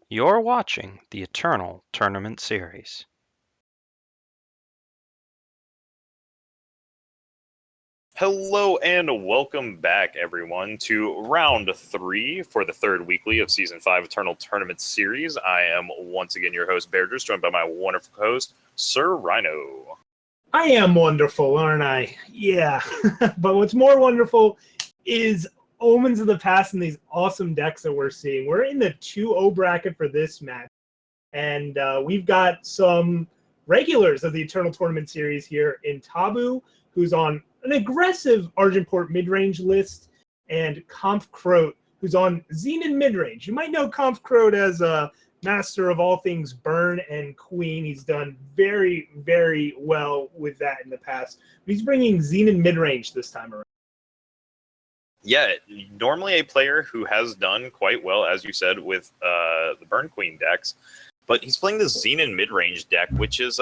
You're watching the Eternal Tournament Series. Hello and welcome back, everyone, to round 3 for the third weekly of Season 5 Eternal Tournament Series. I am once again your host, Bairdrus, joined by my wonderful host, Sir Rhino. I am wonderful, aren't I? Yeah. But what's more wonderful is Omens of the Past and these awesome decks that we're seeing. We're in the 2-0 bracket for this match. And we've got some regulars of the Eternal Tournament Series here in Tobboo, who's on an aggressive Argenport mid-range list, and KampfKrote, who's on Xenon mid-range. You might know KampfKrote as a master of all things Burn and Queen. He's done very, very well with that in the past. But he's bringing Xenon mid-range this time around. Yeah, normally a player who has done quite well, as you said, with the Burn Queen decks, but he's playing the Xenon mid-range deck, which is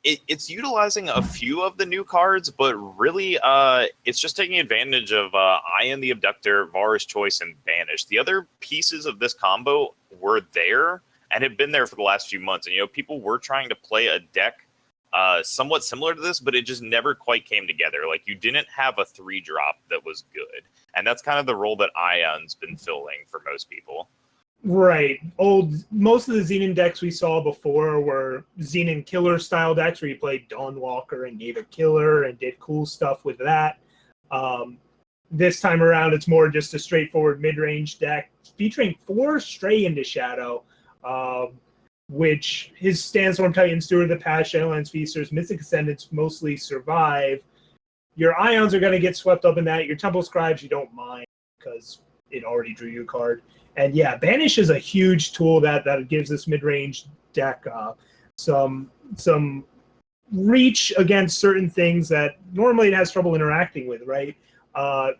it's utilizing a few of the new cards, but really it's just taking advantage of Ion the Abductor, Vara's Choice, and Banish. The other pieces of this combo were there and have been there for the last few months. And, people were trying to play a deck somewhat similar to this, but it just never quite came together. Like, you didn't have a 3-drop that was good. And that's kind of the role that Ion's been filling for most people. Right. Most of the Xenon decks we saw before were Xenon killer style decks where you played Dawnwalker and gave a killer and did cool stuff with that. This time around, it's more just a straightforward mid-range deck featuring 4 Stray into Shadow, which his Sandstorm Titan, Steward of the Past, Shadowlands Feasters, Mystic Ascendants mostly survive. Your Ions are going to get swept up in that. Your Temple Scribes you don't mind because it already drew you a card. And yeah, Banish is a huge tool that gives this mid-range deck some reach against certain things that normally it has trouble interacting with, right?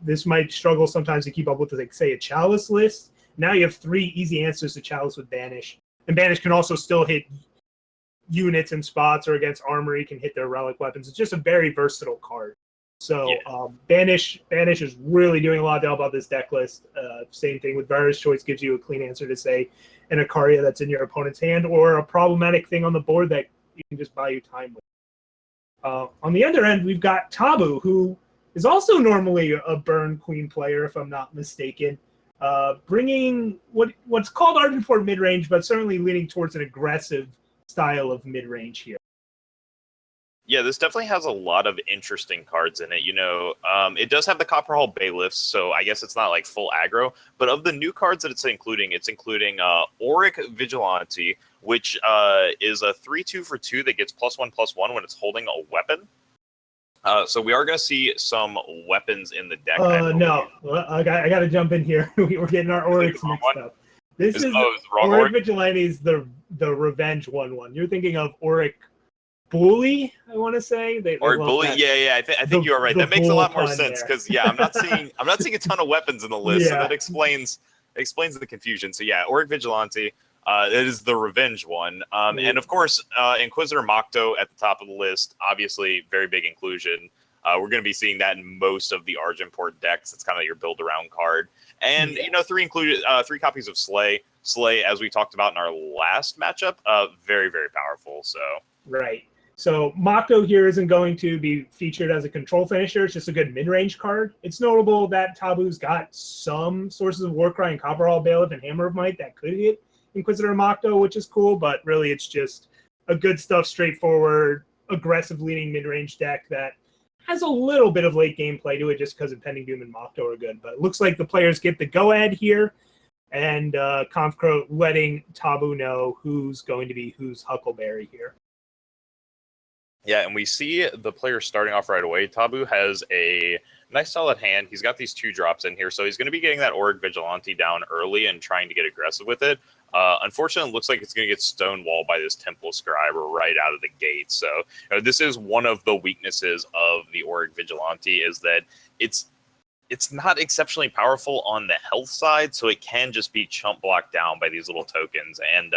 This might struggle sometimes to keep up with, like, say, a Chalice list. Now you have 3 easy answers to Chalice with Banish. And Banish can also still hit units and spots, or against Armory can hit their relic weapons. It's just a very versatile card. So yeah. Banish is really doing a lot to help out this deck list. Same thing with Vara's Choice, gives you a clean answer to, say, an Ikaria that's in your opponent's hand, or a problematic thing on the board that you can just buy you time with. On the other end, we've got Tobboo, who is also normally a Burn Queen player, if I'm not mistaken, bringing what's called Argenport mid-range, but certainly leaning towards an aggressive style of mid-range here. Yeah, this definitely has a lot of interesting cards in it. It does have the Copperhall Bailiffs, so I guess it's not like full aggro. But of the new cards that it's including Auric Vigilante, which is a 3/2 for 2 that gets +1/+1 when it's holding a weapon. So we are going to see some weapons in the deck. No, I got to jump in here. We're getting our Aurics mixed up. This is Auric Vigilante is the Revenge 1/1. You're thinking of Auric Bully, I want to say. Or Bully, yeah. I think you are right. That makes a lot more sense because I'm not seeing a ton of weapons in the list, so that explains the confusion. So yeah, Auric Vigilante, it is the Revenge one, and of course, Inquisitor Mokto at the top of the list. Obviously, very big inclusion. We're going to be seeing that in most of the Argenport decks. It's kind of your build around card, and 3 copies of Slay. Slay, as we talked about in our last matchup, very, very powerful. So right. So Mokto here isn't going to be featured as a control finisher. It's just a good mid-range card. It's notable that Tobboo's got some sources of Warcry and Copperhall Bailiff and Hammer of Might that could hit Inquisitor Mokto, which is cool, but really it's just a good stuff, straightforward, aggressive leaning mid-range deck that has a little bit of late game play to it just because Impending Doom and Mokto are good. But it looks like the players get the go-ahead here, and KampfKrote letting Tobboo know who's going to be who's Huckleberry here. Yeah, and we see the player starting off right away. Tobboo has a nice solid hand. He's got these 2 drops in here, so he's going to be getting that Auric Vigilante down early and trying to get aggressive with it. Unfortunately, it looks like it's going to get stonewalled by this Temple Scribe right out of the gate. So this is one of the weaknesses of the Auric Vigilante, is that it's not exceptionally powerful on the health side, so it can just be chump blocked down by these little tokens. And,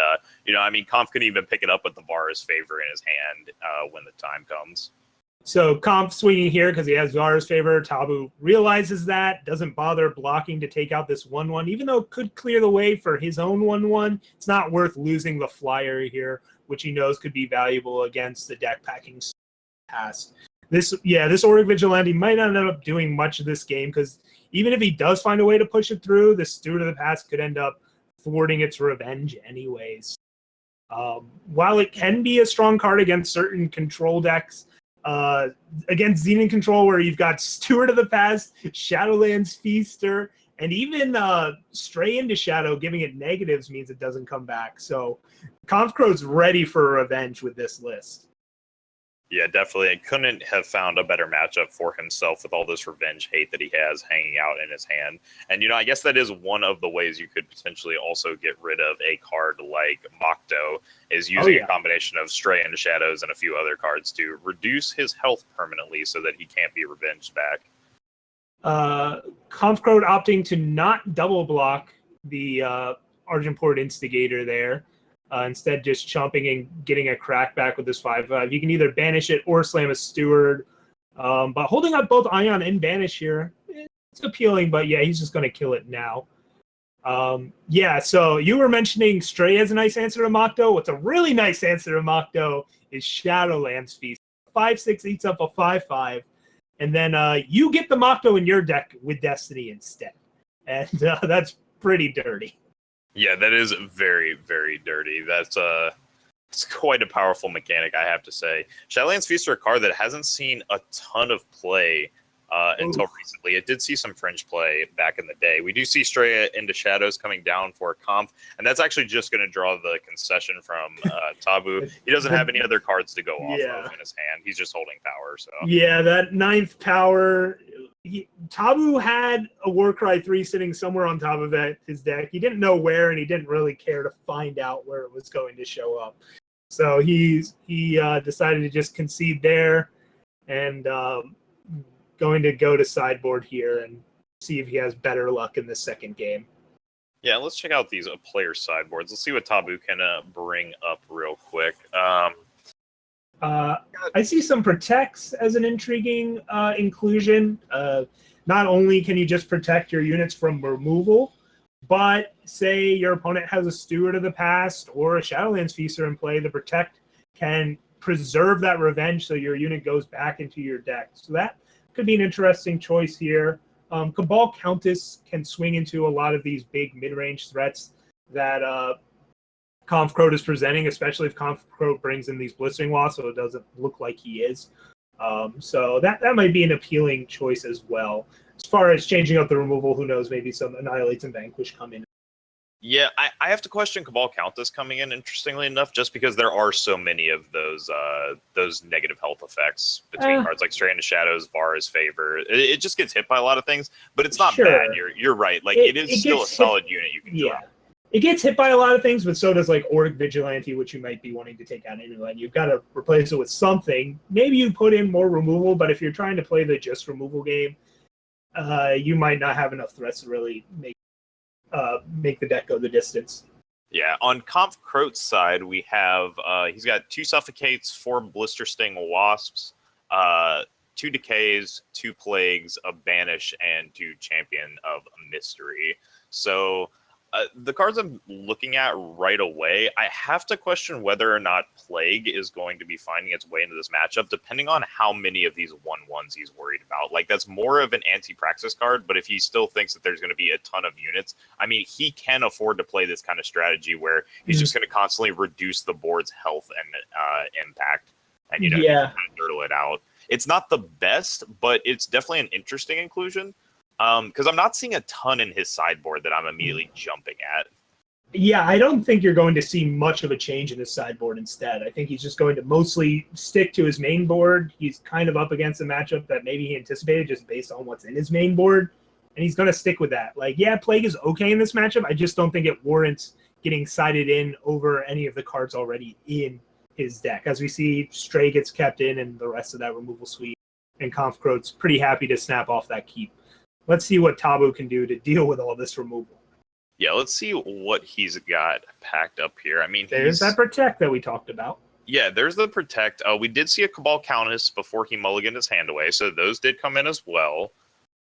Kampf can even pick it up with the Vara's Favor in his hand when the time comes. So Kampf swinging here because he has Zara's favor. Tobboo realizes that, doesn't bother blocking to take out this 1-1, even though it could clear the way for his own 1-1. It's not worth losing the flyer here, which he knows could be valuable against the deck packing past. This Auric Vigilante might not end up doing much of this game because even if he does find a way to push it through, the Steward of the Past could end up thwarting its revenge anyways. While it can be a strong card against certain control decks, against Xenon Control, where you've got Steward of the Past, Shadowlands Feaster, and even Stray into Shadow, giving it negatives means it doesn't come back. So KampfKrote's ready for revenge with this list. Yeah, definitely. I couldn't have found a better matchup for himself with all this revenge hate that he has hanging out in his hand. And, I guess that is one of the ways you could potentially also get rid of a card like Mokto, is using a combination of Stray into Shadows and a few other cards to reduce his health permanently so that he can't be revenged back. KampfKrote opting to not double block the Argenport Instigator there. Instead, just chomping and getting a crack back with this 5/5. You can either banish it or slam a Steward. But holding up both Ion and Banish here, it's appealing, but yeah, he's just going to kill it now. So you were mentioning Stray as a nice answer to Mokto. What's a really nice answer to Mokto is Shadowlands Feast. 5/6 eats up a 5/5. And then you get the Mokto in your deck with Destiny instead. And that's pretty dirty. Yeah, that is very, very dirty. That's it's quite a powerful mechanic, I have to say. Shadowlands Feast are a card that hasn't seen a ton of play until recently. It did see some fringe play back in the day. We do see Stray into Shadows coming down for Kampf, and that's actually just going to draw the concession from Tobboo. He doesn't have any other cards to go off of in his hand. He's just holding power. So yeah, that 9th power. Tobboo had a Warcry 3 sitting somewhere on top of his deck. He didn't know where, and he didn't really care to find out where it was going to show up. So he decided to just concede there, and going to go to sideboard here and see if he has better luck in the second game. Yeah, let's check out these player sideboards. Let's see what Tobboo can bring up real quick. I see some protects as an intriguing inclusion. Not only can you just protect your units from removal, but say your opponent has a Steward of the Past or a Shadowlands Feaster in play, the protect can preserve that revenge so your unit goes back into your deck. So that could be an interesting choice here. Cabal Countess can swing into a lot of these big mid-range threats that KampfKrote is presenting, especially if KampfKrote brings in these Blistering Wasps, so it doesn't look like he is. So that might be an appealing choice as well. As far as changing up the removal, who knows, maybe some Annihilates and Vanquish come in. Yeah, I have to question Cabal Countess coming in, interestingly enough, just because there are so many of those negative health effects between cards like Stray into Shadows, Vara's Favor. It just gets hit by a lot of things, but it's not bad. You're right. Like it is still a solid unit you can draw. It gets hit by a lot of things, but so does like Auric Vigilante, which you might be wanting to take out anyway. You've got to replace it with something. Maybe you put in more removal, but if you're trying to play the just removal game, you might not have enough threats to really make the deck go the distance. Yeah, on KampfKrote's side, we have he's got 2 Suffocates, 4 Blister Sting Wasps, 2 Decays, 2 Plagues, a Banish, and 2 Champion of Mystery. So the cards I'm looking at right away, I have to question whether or not Plague is going to be finding its way into this matchup, depending on how many of these 1/1s he's worried about. Like, that's more of an anti-praxis card, but if he still thinks that there's going to be a ton of units, I mean, he can afford to play this kind of strategy where he's just going to constantly reduce the board's health and impact, and, kind of dirtle it out. It's not the best, but it's definitely an interesting inclusion. Because I'm not seeing a ton in his sideboard that I'm immediately jumping at. Yeah, I don't think you're going to see much of a change in his sideboard instead. I think he's just going to mostly stick to his main board. He's kind of up against a matchup that maybe he anticipated just based on what's in his main board, and he's going to stick with that. Like, yeah, Plague is okay in this matchup. I just don't think it warrants getting sided in over any of the cards already in his deck. As we see, Stray gets kept in and the rest of that removal suite, and KampfKrote's pretty happy to snap off that keep. Let's see what Tobboo can do to deal with all this removal. Yeah, let's see what he's got packed up here. I mean, there's that protect that we talked about. Yeah, there's the Protect. We did see a Cabal Countess before he mulliganed his hand away, so those did come in as well.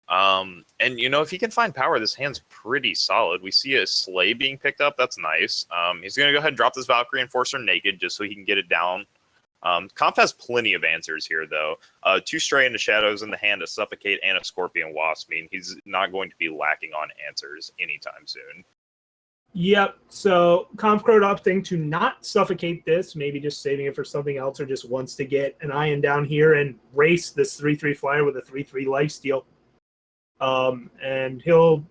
And, if he can find power, this hand's pretty solid. We see a Slay being picked up. That's nice. He's going to go ahead and drop this Valkyrie Enforcer naked just so he can get it down. Comp has plenty of answers here, though. 2 Stray into Shadows in the hand, a Suffocate, and a Scorpion Wasp mean he's not going to be lacking on answers anytime soon. Yep, so KampfKrote opting to not suffocate this, maybe just saving it for something else, or just wants to get an Ion down here and race this 3-3 flyer with a 3-3 lifesteal. And he'll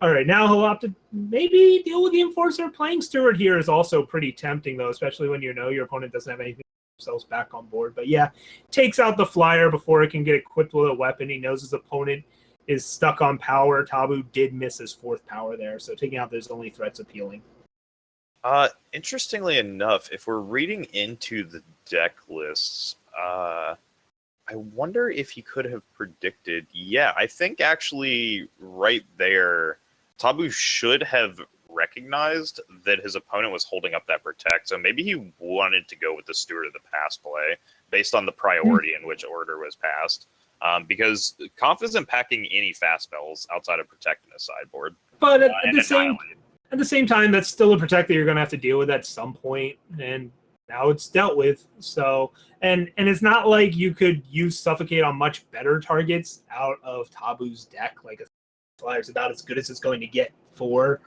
opt to maybe deal with the Enforcer. Playing Steward here is also pretty tempting, though, especially when your opponent doesn't have anything themselves back on board. But yeah, takes out the flyer before it can get equipped with a weapon. He knows his opponent is stuck on power. Tobboo did miss his 4th power there, so taking out those only threats appealing. Interestingly enough, if we're reading into the deck lists, I wonder if he could have predicted. Yeah, I think actually right there, Tobboo should have recognized that his opponent was holding up that Protect, so maybe he wanted to go with the Steward of the Past play based on the priority in which order was passed. Because Kampf isn't packing any fast spells outside of Protect in his sideboard. But at the same time, that's still a Protect that you're going to have to deal with at some point, and now it's dealt with. So, and it's not like you could use Suffocate on much better targets out of Tobboo's deck. Like a Flyer's about as good as it's going to get for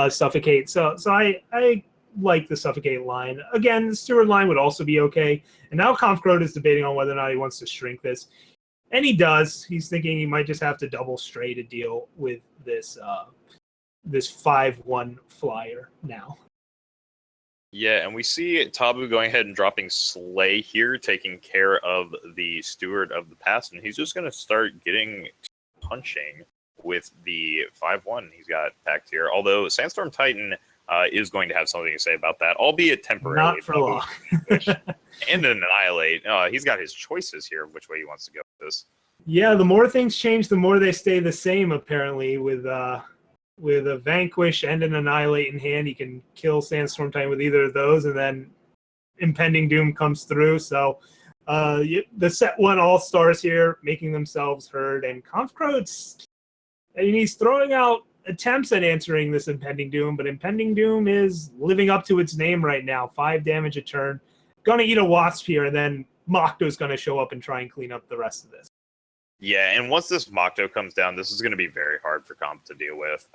Suffocate. So I like the Suffocate line. Again, the Steward line would also be okay. And now KampfKrote is debating on whether or not he wants to shrink this. And he does. He's thinking he might just have to double Stray to deal with this 5-1 flyer now. Yeah, and we see Tobboo going ahead and dropping Slay here, taking care of the Steward of the Past, and he's just going to start getting punching with the 5-1 he's got packed here. Although Sandstorm Titan is going to have something to say about that, albeit temporarily. Not for long. And an Annihilate. He's got his choices here of which way he wants to go with this. Yeah, the more things change, the more they stay the same, apparently. With a Vanquish and an Annihilate in hand, he can kill Sandstorm Titan with either of those, and then Impending Doom comes through. So the set 1 All-Stars here making themselves heard, and KampfKrote's, he's throwing out attempts at answering this Impending Doom, but Impending Doom is living up to its name right now. 5 damage a turn. Gonna eat a Wasp here, and then Mokto's gonna show up and try and clean up the rest of this. Yeah, and once this Mokto comes down, this is going to be very hard for Comp to deal with,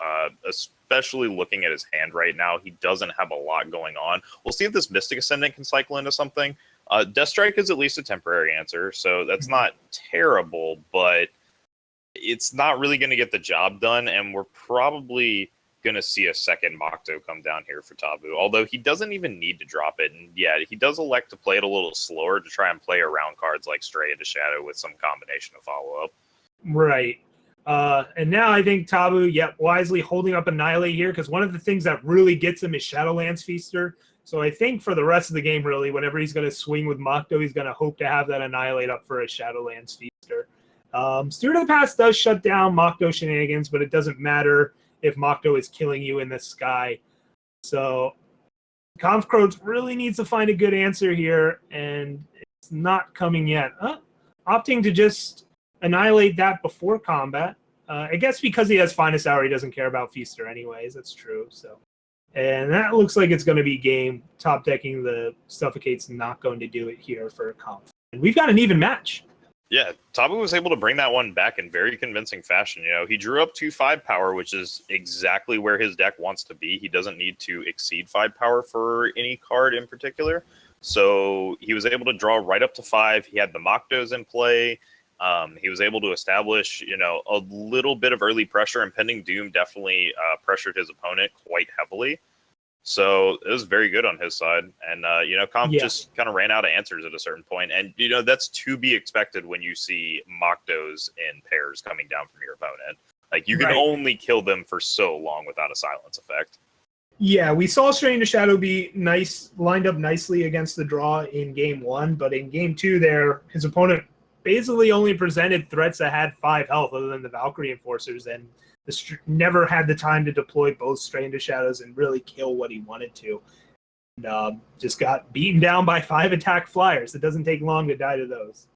especially looking at his hand right now. He doesn't have a lot going on. We'll see if this Mystic Ascendant can cycle into something. Death Strike is at least a temporary answer, so that's not terrible, but it's not really going to get the job done, and we're probably going to see a second Mokto come down here for Tobboo, although he doesn't even need to drop it. And yeah, he does elect to play it a little slower to try and play around cards like Stray into Shadow with some combination of follow-up. Right. And now I think Tobboo, wisely holding up Annihilate here, because one of the things that really gets him is Shadowlands Feaster. So I think for the rest of the game, really, whenever he's going to swing with Mokto, he's going to hope to have that Annihilate up for a Shadowlands Feaster. Steward of the Past does shut down Mokto shenanigans, but it doesn't matter if Mokto is killing you in the sky. So KampfKrote really needs to find a good answer here, and it's not coming yet. Opting to just annihilate that before combat. I guess because he has Finest Hour, he doesn't care about Feaster anyways. That's true. So, and that looks like it's going to be game. Top decking the Suffocate's not going to do it here for Kampf. And we've got an even match. Yeah, Tobboo was able to bring that one back in very convincing fashion. He drew up 2/5 power, which is exactly where his deck wants to be. He doesn't need to exceed 5 power for any card in particular. So he was able to draw right up to 5. He had the Moktos in play. He was able to establish, a little bit of early pressure. Impending Doom definitely pressured his opponent quite heavily. So it was very good on his side. And, Comp just kind of ran out of answers at a certain point. And, that's to be expected when you see Moktos in pairs coming down from your opponent. Like, you can only kill them for so long without a silence effect. Yeah, we saw Stray into Shadow be lined up nicely against the draw in Game 1. But in Game 2 there, his opponent basically only presented threats that had 5 health other than the Valkyrie Enforcers, and never had the time to deploy both Stray into Shadows and really kill what he wanted to. Just got beaten down by 5 attack flyers. It doesn't take long to die to those.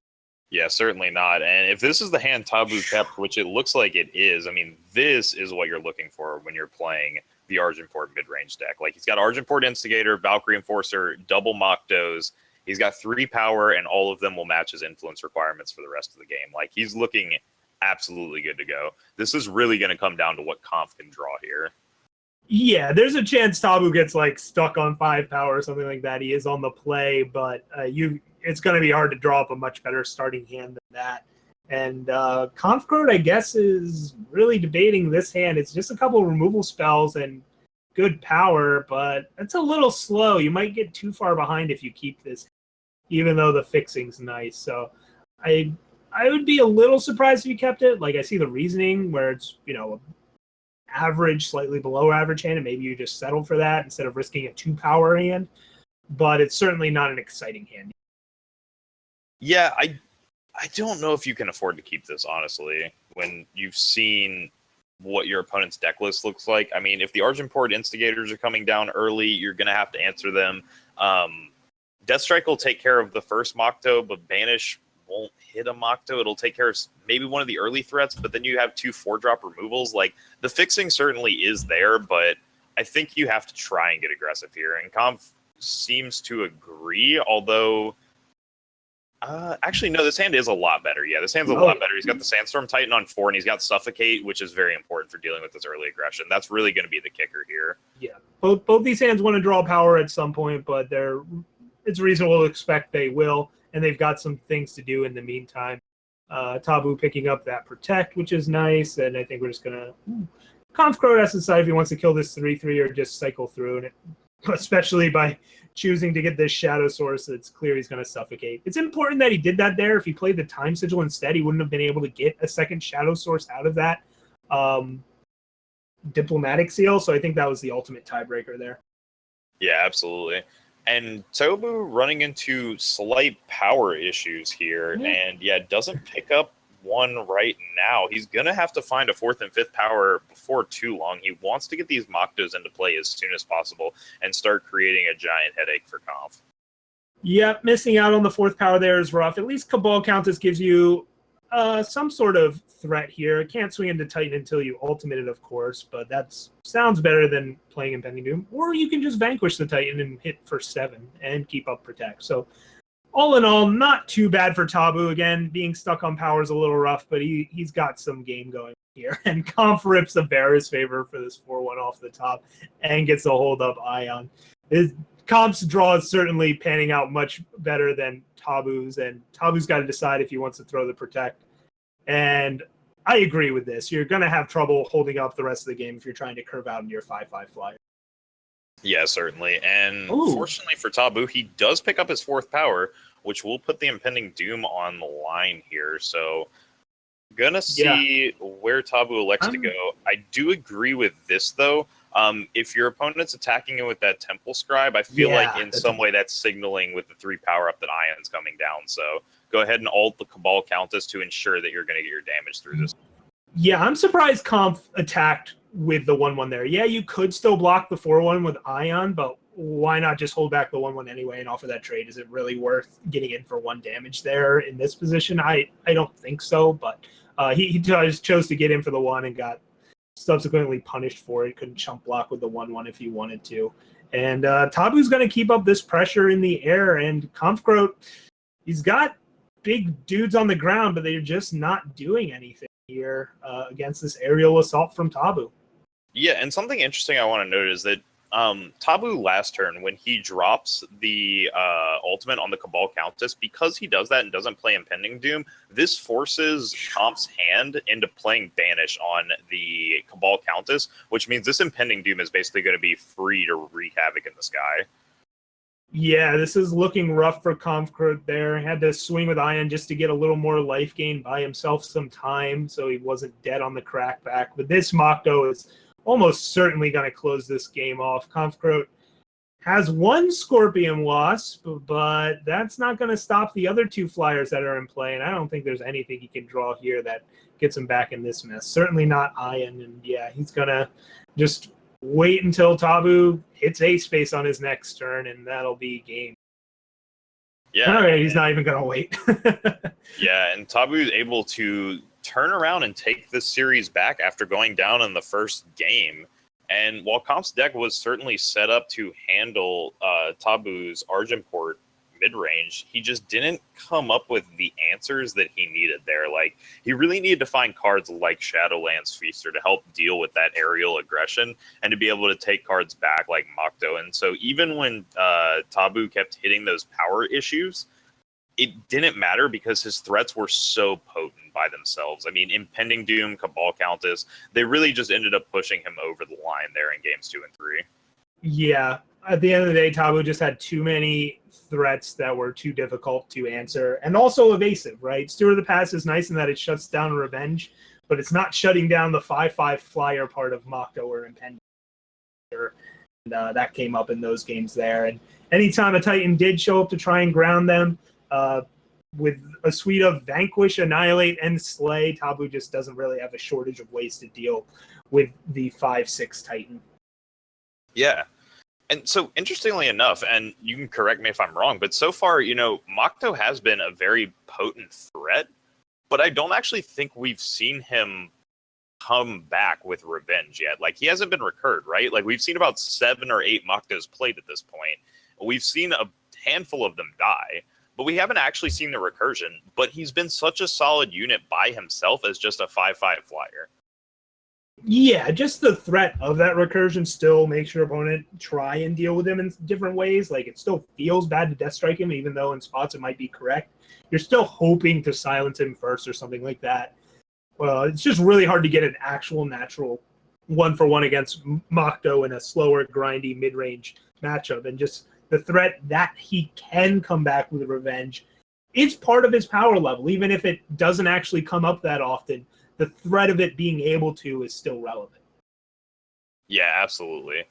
Yeah, certainly not. And if this is the hand Tobboo kept, which it looks like it is, I mean, this is what you're looking for when you're playing the Argenport mid-range deck. Like, he's got Argenport Instigator, Valkyrie Enforcer, double Mokdos. He's got 3 power, and all of them will match his influence requirements for the rest of the game. Like, he's looking absolutely good to go. This is really going to come down to what Kampf can draw here. Yeah, there's a chance Tobboo gets like stuck on 5 power or something like that. He is on the play, but it's going to be hard to draw up a much better starting hand than that. And KampfKrote, I guess, is really debating this hand. It's just a couple of removal spells and good power, but it's a little slow. You might get too far behind if you keep this, even though the fixing's nice. So I would be a little surprised if you kept it. Like, I see the reasoning where it's, average, slightly below average hand, and maybe you just settle for that instead of risking a 2 power hand. But it's certainly not an exciting hand. Yeah, I don't know if you can afford to keep this, honestly, when you've seen what your opponent's deck list looks like. I mean, if the Argenport Instigators are coming down early, you're going to have to answer them. Deathstrike will take care of the first Mokto, but Banish won't hit a Mokto. It'll take care of maybe one of the early threats, but then you have 2 4-drop removals. Like, the fixing certainly is there, but I think you have to try and get aggressive here. And Kampf seems to agree, although... actually, no, this hand is a lot better. Yeah, this hand's a lot better. He's got the Sandstorm Titan on 4, and he's got Suffocate, which is very important for dealing with this early aggression. That's really going to be the kicker here. Yeah, both these hands want to draw power at some point, but it's reasonable to expect they will, and they've got some things to do in the meantime. Tobboo picking up that Protect, which is nice, and I think we're just going to... KampfKrote has to decide if he wants to kill this 3/3 or just cycle through, and especially by choosing to get this Shadow Source, it's clear he's going to Suffocate. It's important that he did that there. If he played the Time Sigil instead, he wouldn't have been able to get a second Shadow Source out of that Diplomatic Seal, so I think that was the ultimate tiebreaker there. Yeah, absolutely. And Tobboo running into slight power issues here, and doesn't pick up one right now. He's going to have to find a 4th and 5th power before too long. He wants to get these Moktos into play as soon as possible and start creating a giant headache for Kampf. Yeah, missing out on the 4th power there is rough. At least Cabal Countess gives you some sort of threat here. It can't swing into Titan until you ultimate it, of course, but that sounds better than playing Impending Doom. Or you can just vanquish the Titan and hit for 7 and keep up Protect. So all in all, not too bad for Tobboo. Again, being stuck on power is a little rough, but he's got some game going here. And Kampf rips a Barra's favor for this 4-1 off the top and gets a hold up Ion. Kampf's draw is certainly panning out much better than Tobboo's, and Tobboo's got to decide if he wants to throw the Protect. And I agree with this. You're going to have trouble holding up the rest of the game if you're trying to curve out into your 5/5 flyer. Yeah, certainly. And fortunately for Tobboo, he does pick up his 4th power, which will put the Impending Doom on the line here. So, gonna see where Tobboo elects to go. I do agree with this, though. If your opponent's attacking it with that Temple Scribe, I feel like in some way that's signaling with the 3 power up that Ion's coming down. So, go ahead and ult the Cabal Countess to ensure that you're going to get your damage through this. Yeah, I'm surprised Kampf attacked with the 1/1 there. Yeah, you could still block the 4/1 with Ion, but why not just hold back the 1/1 anyway and offer that trade? Is it really worth getting in for 1 damage there in this position? I don't think so, but he just chose to get in for the 1 and got subsequently punished for it. Couldn't chump block with the 1/1 if he wanted to. And Tobboo's going to keep up this pressure in the air, and KampfKrote, he's got big dudes on the ground, but they're just not doing anything here against this aerial assault from Tobboo. Yeah, and something interesting I want to note is that Tobboo last turn, when he drops the ultimate on the Cabal Countess, because he does that and doesn't play Impending Doom, this forces Kampf's hand into playing Banish on the Cabal Countess, which means this Impending Doom is basically going to be free to wreak havoc in the sky. Yeah, this is looking rough for KampfKrote there. Had to swing with Ion just to get a little more life gain, buy himself some time so he wasn't dead on the crackback. But this Mokto is almost certainly going to close this game off. KampfKrote has 1 Scorpion loss, but that's not going to stop the other 2 flyers that are in play, and I don't think there's anything he can draw here that gets him back in this mess. Certainly not Ion, and yeah, he's going to just wait until Tobboo hits Ace Space on his next turn, and that'll be game. Yeah. All right, he's not even going to wait. Yeah, and Tobboo is able to turn around and take this series back after going down in the first game. And while Comp's deck was certainly set up to handle Tobboo's Argenport mid-range, he just didn't come up with the answers that he needed there. Like, he really needed to find cards like Shadowlands Feaster to help deal with that aerial aggression and to be able to take cards back like Mokto. And so even when Tobboo kept hitting those power issues, it didn't matter because his threats were so potent by themselves. I mean, Impending Doom, Cabal Countess, they really just ended up pushing him over the line there in games 2 and 3. Yeah. At the end of the day, Tobboo just had too many threats that were too difficult to answer and also evasive, right? Steward of the Past is nice in that it shuts down Revenge, but it's not shutting down the 5/5 flyer part of Mokto or Impending. And that came up in those games there. And anytime a Titan did show up to try and ground them, with a suite of Vanquish, Annihilate, and Slay, Tobboo just doesn't really have a shortage of ways to deal with the 5/6 Titan. Yeah. And so, interestingly enough, and you can correct me if I'm wrong, but so far, Mokto has been a very potent threat, but I don't actually think we've seen him come back with Revenge yet. Like, he hasn't been recurred, right? Like, we've seen about 7 or 8 Moktos played at this point. We've seen a handful of them die, but we haven't actually seen the recursion. But he's been such a solid unit by himself as just a 5/5 flyer. Yeah, just the threat of that recursion still makes your opponent try and deal with him in different ways. Like, it still feels bad to death strike him, even though in spots it might be correct. You're still hoping to silence him first or something like that. Well, it's just really hard to get an actual natural 1-for-1 against Mokto in a slower, grindy mid-range matchup. And just the threat that he can come back with Revenge, it's part of his power level, even if it doesn't actually come up that often. The threat of it being able to is still relevant. Yeah, absolutely.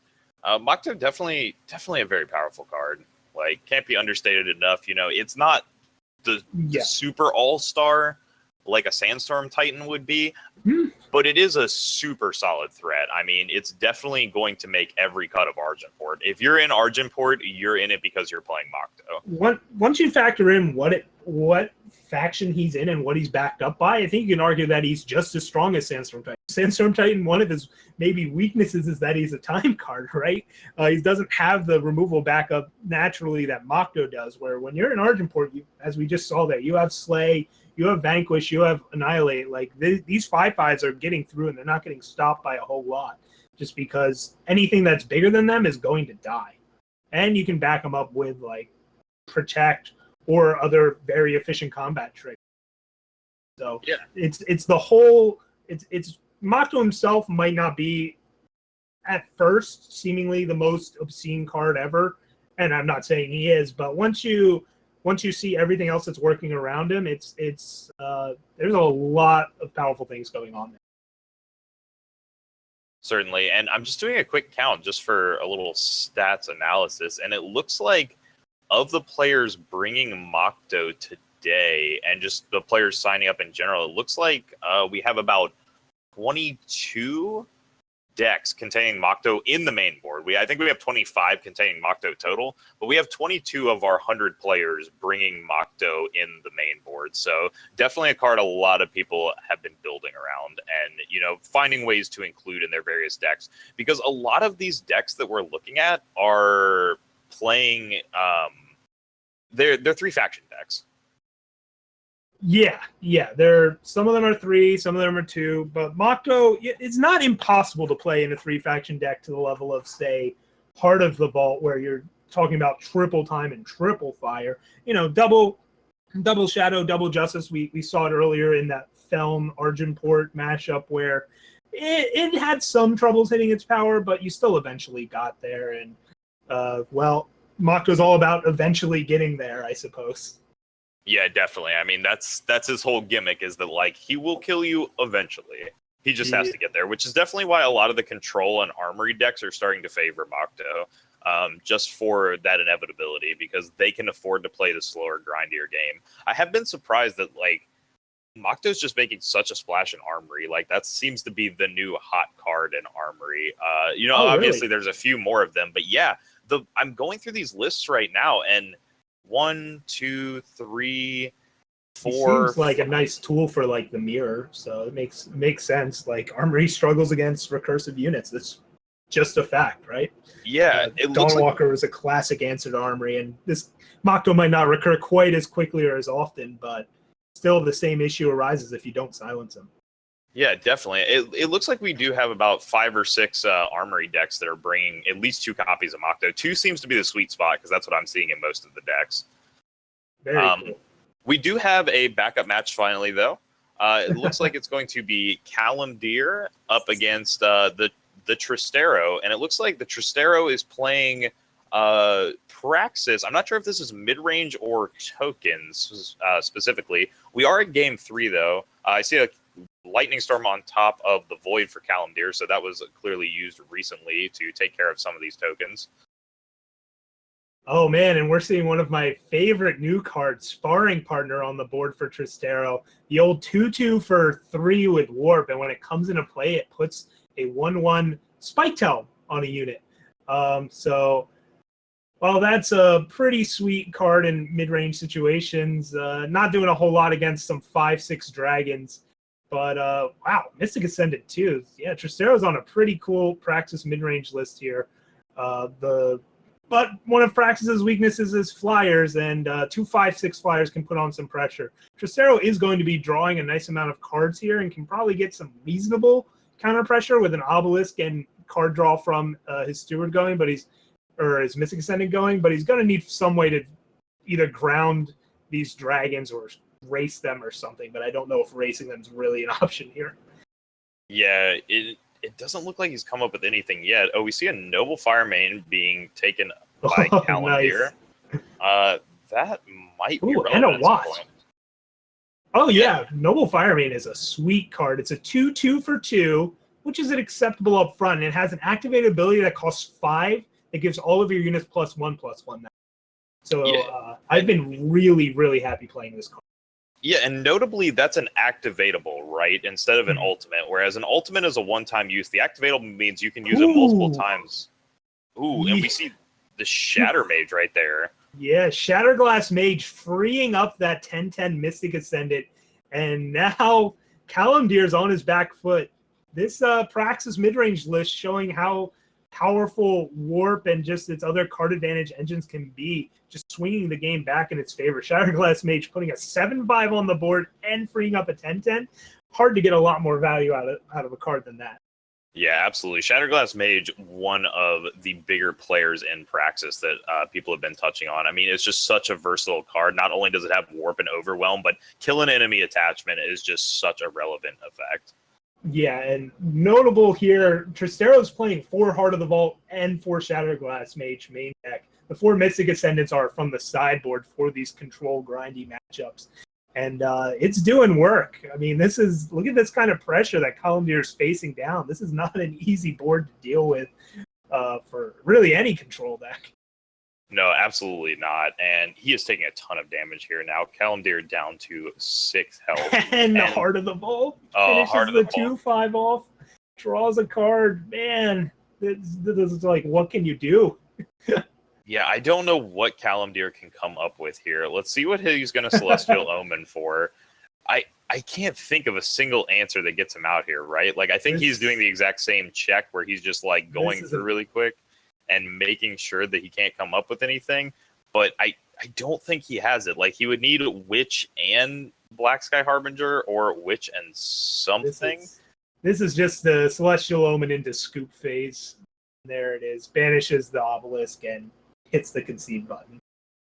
Mokto definitely a very powerful card. Like, can't be understated enough. It's not the super all-star like a Sandstorm Titan would be, but it is a super solid threat. I mean, it's definitely going to make every cut of Argenport. If you're in Argenport, you're in it because you're playing Mokto. Once you factor in what faction he's in and what he's backed up by, I think you can argue that he's just as strong as Sandstorm Titan. Sandstorm Titan, one of his maybe weaknesses is that he's a time card, right? He doesn't have the removal backup naturally that Mokto does, where when you're in Argenport, as we just saw there, you have Slay, you have Vanquish, you have Annihilate. Like, these 5/5s are getting through, and they're not getting stopped by a whole lot, just because anything that's bigger than them is going to die. And you can back them up with, like, Protect or other very efficient combat tricks. So yeah, it's the whole. It's Mokto himself might not be at first seemingly the most obscene card ever, and I'm not saying he is, but once you see everything else that's working around him, it's there's a lot of powerful things going on there. Certainly, and I'm just doing a quick count just for a little stats analysis, and it looks like of the players bringing Mokto today and just the players signing up in general, it looks like we have about 22 decks containing Mokto in the main board. I think we have 25 containing Mokto total, but we have 22 of our 100 players bringing Mokto in the main board. So definitely a card a lot of people have been building around and, finding ways to include in their various decks, because a lot of these decks that we're looking at are playing they're 3-faction decks. Yeah. Some of them are 3, some of them are 2, but Mokto, it's not impossible to play in a 3-faction deck to the level of, say, Heart of the Vault, where you're talking about triple time and triple fire. Double Shadow, double Justice. We saw it earlier in that Felm Argenport mashup where it had some troubles hitting its power, but you still eventually got there. And Mokto's all about eventually getting there, I suppose. Yeah, definitely. I mean, that's his whole gimmick, is that, like, he will kill you eventually. He just has to get there, which is definitely why a lot of the control and armory decks are starting to favor Mokto, just for that inevitability, because they can afford to play the slower, grindier game. I have been surprised that, like, Makto's just making such a splash in Armory. Like, that seems to be the new hot card in Armory. Obviously there's a few more of them, but yeah, I'm going through these lists right now, and 1, 2, 3, 4. He seems like a nice tool for like the mirror, so it makes sense. Like Armory struggles against recursive units. That's just a fact, right? Yeah, it looks like Dawnwalker was a classic answer to Armory, and this Makto might not recur quite as quickly or as often, but still the same issue arises if you don't silence him. Yeah, definitely. It looks like we do have about 5 or 6 Armory decks that are bringing at least 2 copies of Makto. 2 seems to be the sweet spot because that's what I'm seeing in most of the decks. Very cool. We do have a backup match finally, though. It looks like it's going to be Calimdir up against the TheTrystero, and it looks like the TheTrystero is playing Praxis. I'm not sure if this is mid-range or tokens specifically. We are at game 3, though. I see a Lightning Storm on top of the Void for Calimdir, so that was clearly used recently to take care of some of these tokens. Oh man, and we're seeing one of my favorite new cards, Sparring Partner, on the board for Trystero. The old 2/2 for 3 with Warp, and when it comes into play, it puts a 1/1 Spike Tail on a unit. Well, that's a pretty sweet card in mid-range situations. Not doing a whole lot against some 5/6 dragons. But, wow, Mystic Ascendant too. Yeah, Trystero's on a pretty cool Praxis mid-range list here. But one of Praxis's weaknesses is flyers, and 2 5/6 flyers can put on some pressure. Trystero is going to be drawing a nice amount of cards here and can probably get some reasonable counter pressure with an Obelisk and card draw from his Steward going, or his Mystic Ascendant going, but he's going to need some way to either ground these dragons or race them or something, but I don't know if racing them is really an option here. Yeah, it doesn't look like he's come up with anything yet. Oh, we see a Noble Firemane being taken by Calimdir. Nice. That might be relevant. And a Wasp. Oh, yeah. Noble Firemane is a sweet card. It's a 2/2 for 2, which is an acceptable up front. And it has an activated ability that costs 5 that gives all of your units +1/+1. So I've been really, really happy playing this card. Yeah, and notably, that's an activatable, right? Instead of an ultimate, whereas an ultimate is a one-time use. The activatable means you can use it multiple times. Ooh, and we see the Shatter Mage right there. Yeah, Shatterglass Mage freeing up that 10/10 Mystic Ascendant, and now Calimdir's on his back foot. This Praxis mid-range list showing how powerful Warp and just its other card advantage engines can be, just swinging the game back in its favor. Shatterglass Mage putting a 7/5 on the board and freeing up a 10/10. Hard to get a lot more value out of a card than that. Yeah, absolutely. Shatterglass Mage, one of the bigger players in Praxis that people have been touching on. I mean, it's just such a versatile card. Not only does it have Warp and Overwhelm, but kill an enemy attachment is just such a relevant effect. Yeah, and notable here, Trystero's playing 4 Heart of the Vault and 4 Shatterglass Mage main deck. The 4 Mystic Ascendants are from the sideboard for these control grindy matchups. And it's doing work. I mean, look at this kind of pressure that Calimdir is facing down. This is not an easy board to deal with for really any control deck. No, absolutely not. And he is taking a ton of damage here now. Calimdir down to 6 health. and the Heart of the Vault finishes the 2/5 off, draws a card. Man, this is like, what can you do? Yeah, I don't know what Calimdir can come up with here. Let's see what he's going to Celestial Omen for. I can't think of a single answer that gets him out here, right? Like, I think he's doing the exact same check where he's just like going through really quick and making sure that he can't come up with anything. But I don't think he has it. Like, he would need Witch and Black Sky Harbinger, or Witch and something. This is just the Celestial Omen into scoop phase. There it is. Banishes the Obelisk and hits the concede button.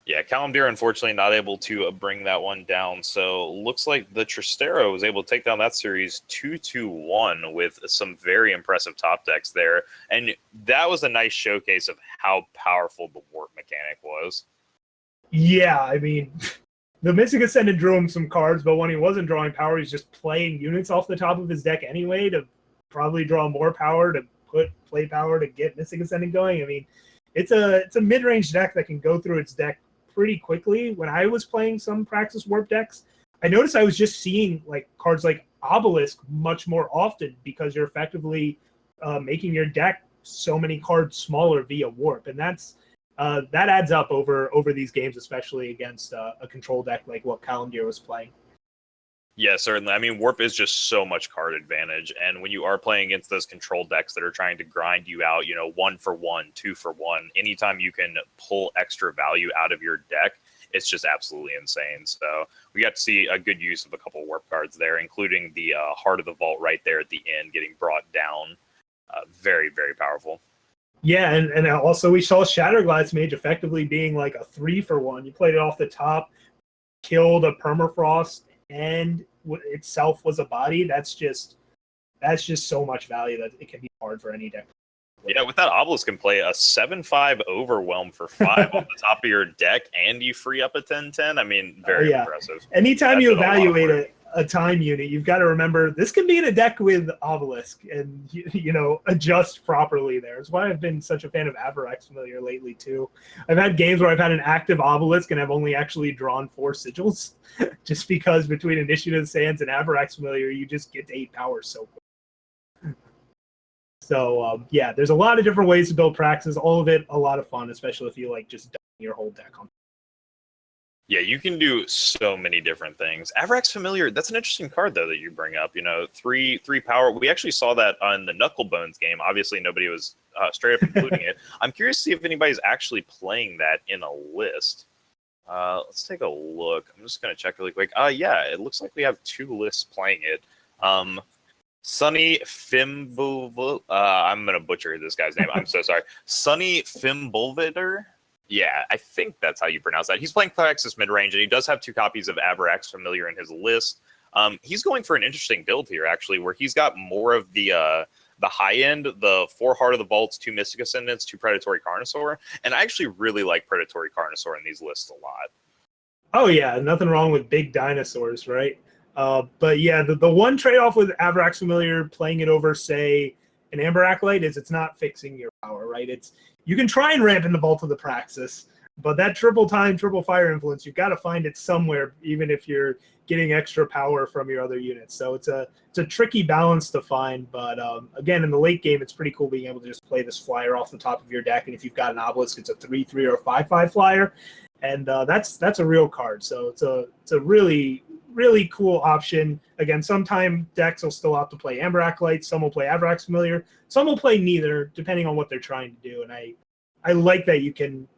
Yeah, Calimdir unfortunately not able to bring that one down. So looks like the Trystero was able to take down that series 2-1 with some very impressive top decks there. And that was a nice showcase of how powerful the Warp mechanic was. Yeah, I mean, the Mystic Ascendant drew him some cards, but when he wasn't drawing power, he's just playing units off the top of his deck anyway to probably draw more power, to play power to get Mystic Ascendant going. I mean, it's a mid-range deck that can go through its deck pretty quickly. When I was playing some Praxis Warp decks, I noticed I was just seeing like cards like Obelisk much more often because you're effectively making your deck so many cards smaller via warp, and that adds up over these games, especially against a control deck like what Calimdir was playing. Yeah, certainly. I mean, warp is just so much card advantage, and when you are playing against those control decks that are trying to grind you out, 1 for 1, 2 for 1, anytime you can pull extra value out of your deck, it's just absolutely insane. So we got to see a good use of a couple warp cards there, including the Heart of the Vault right there at the end getting brought down. Very, very powerful. Yeah, and also we saw Shatterglass Mage effectively being like a 3 for 1. You played it off the top, killed a Permafrost, and itself was a body. That's just so much value that it can be hard for any deck. Yeah, with that, Obelisk can play a 7/5 Overwhelm for 5 off the top of your deck, and you free up a 10/10. I mean, very impressive. Anytime you evaluate a time unit, you've got to remember this can be in a deck with Obelisk and, adjust properly there. It's why I've been such a fan of Avarax Familiar lately, too. I've had games where I've had an active Obelisk and I've only actually drawn 4 sigils just because between Initiative Sands and Avarax Familiar, you just get to 8 power so quick. So, there's a lot of different ways to build Praxis. All of it a lot of fun, especially if you like just dumping your whole deck on. Yeah, you can do so many different things. Avarax Familiar, that's an interesting card, though, that you bring up. 3 power. We actually saw that on the Knucklebones game. Obviously, nobody was straight up including it. I'm curious to see if anybody's actually playing that in a list. Let's take a look. I'm just going to check really quick. Yeah, it looks like we have 2 lists playing it. Sunny Fimbulvil. I'm going to butcher this guy's name. I'm so sorry. Sunny Fimbulvator. Yeah, I think that's how you pronounce that. He's playing Praxis midrange, and he does have 2 copies of Avarax Familiar in his list. He's going for an interesting build here, actually, where he's got more of the high end, the 4 Heart of the Vaults, 2 Mystic Ascendants, 2 Predatory Carnosaur, and I actually really like Predatory Carnosaur in these lists a lot. Oh yeah, nothing wrong with big dinosaurs, right? But yeah, the one trade-off with Avarax Familiar playing it over, say, an Amber Acolyte is it's not fixing your power, right? You can try and ramp in the Vault of the Praxis, but that triple fire influence, you've got to find it somewhere, even if you're getting extra power from your other units. So it's a tricky balance to find, but again, in the late game, it's pretty cool being able to just play this flyer off the top of your deck, and if you've got an Obelisk, it's a 3/3 or a 5/5 flyer, and that's a real card. So it's a really, really cool option. Again, sometime decks will still have to play Amber Acolyte, some will play Avarax Familiar, some will play neither, depending on what they're trying to do. And I like that you can,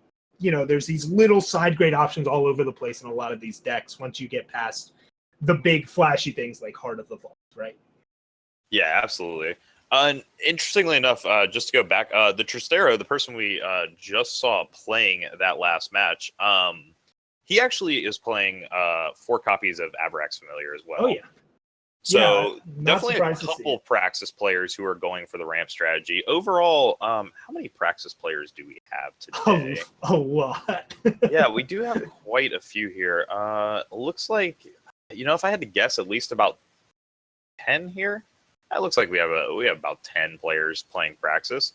there's these little side grade options all over the place in a lot of these decks once you get past the big flashy things like Heart of the Vault, right? Yeah, absolutely. Interestingly enough, just to go back, the Trystero, the person we just saw playing that last match, he actually is playing 4 copies of Avarax Familiar as well. Oh, yeah. So definitely a couple Praxis players who are going for the ramp strategy. Overall, how many Praxis players do we have today? A lot. Yeah, we do have quite a few here. Looks like, if I had to guess, at least about 10 here. It looks like we have about 10 players playing Praxis.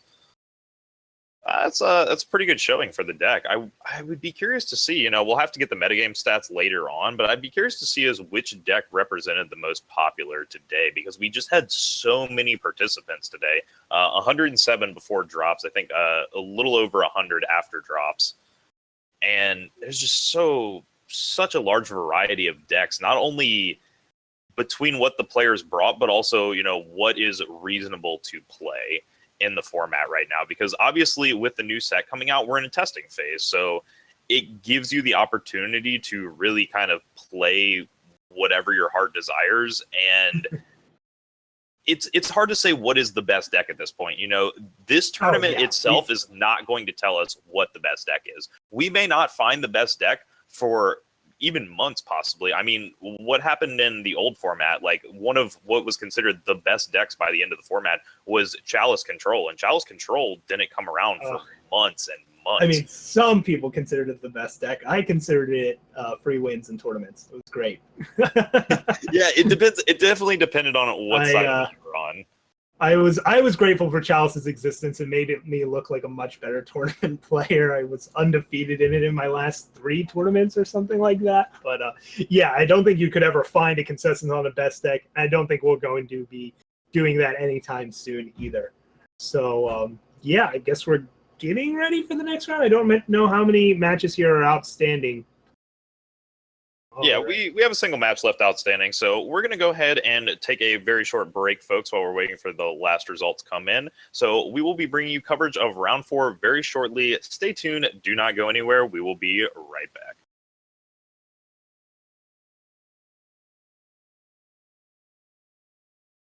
That's a pretty good showing for the deck. I would be curious to see, we'll have to get the metagame stats later on, but I'd be curious to see which deck represented the most popular today, because we just had so many participants today. 107 before drops, I think a little over 100 after drops. And there's just such a large variety of decks, not only between what the players brought, but also, what is reasonable to play in the format right now, because obviously with the new set coming out, we're in a testing phase. So it gives you the opportunity to really kind of play whatever your heart desires. And it's hard to say what is the best deck at this point. This tournament itself is not going to tell us what the best deck is. We may not find the best deck for even months, possibly. I mean, what happened in the old format, like one of what was considered the best decks by the end of the format was Chalice Control, and Chalice Control didn't come around for months and months. I mean, some people considered it the best deck. I considered it free wins in tournaments. It was great. Yeah, it depends. It definitely depended on what side you were on. I was grateful for Chalice's existence and made me look like a much better tournament player. I was undefeated in it in my last 3 tournaments or something like that. But yeah, I don't think you could ever find a consensus on the best deck. I don't think we're going to be doing that anytime soon either. So yeah, I guess we're getting ready for the next round. I don't know how many matches here are outstanding. Yeah, we have a single match left outstanding, so we're going to go ahead and take a very short break, folks, while we're waiting for the last results to come in. So we will be bringing you coverage of round 4 very shortly. Stay tuned. Do not go anywhere. We will be right back.